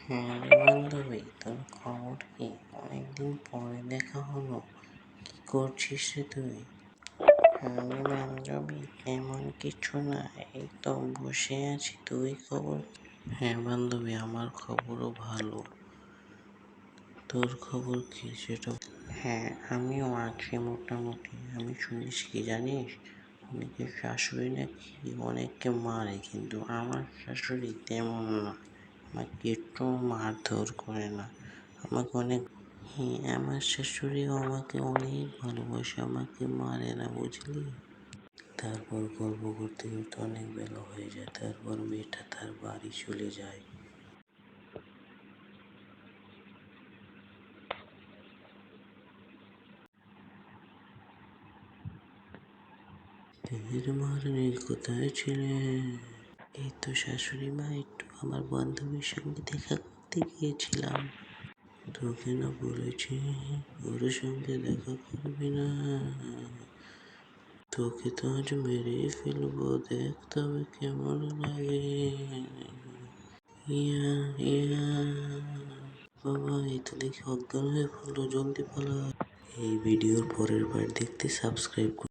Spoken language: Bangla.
হ্যাঁ রে বান্ধবী, তোর খবর কি? অনেকদিন পরে দেখা হলো। কি করছিস রে তুই? হ্যাঁ রে বান্ধবী, তেমন কিছু না, এই তো বসে আছি। তুই খবর? হ্যাঁ বান্ধবী, আমার খবরও ভালো। তোর খবর কি সেটা? হ্যাঁ, আমিও আছি মোটামুটি। আমি শুনেছি কি জানিস, অনেকের শাশুড়ি নাকি অনেককে মারে, কিন্তু আমার শাশুড়ি তেমন না। আমাকে একটু মারধর করে না, আমাকে অনেক। হ্যাঁ, আমার শাশুড়িও আমাকে অনেক ভালোবাসে, আমাকে মারে না, বুঝলি। তারপর গল্প করতে করতে অনেক বেলা হয়ে যায়, তারপর মেয়েটা তার বাড়ি চলে যায়। তেহের মারনি, কোথায় ছিলে? এই তো শাশুড়ি মা, একটু আমার বান্ধবীর সঙ্গে দেখা করতে গিয়েছিলাম। তোকে না বলেছি ওর সঙ্গে দেখা করবি না, তোকে তো আজ মেরেই ফেলবো, দেখ তবে কেমন লাগে। ইয়া ইয়া, বাবা এই তো দেখি অজ্ঞান হয়ে পড়লো, জলদি পালা। এই ভিডিওর পরের পার্ট দেখতে সাবস্ক্রাইব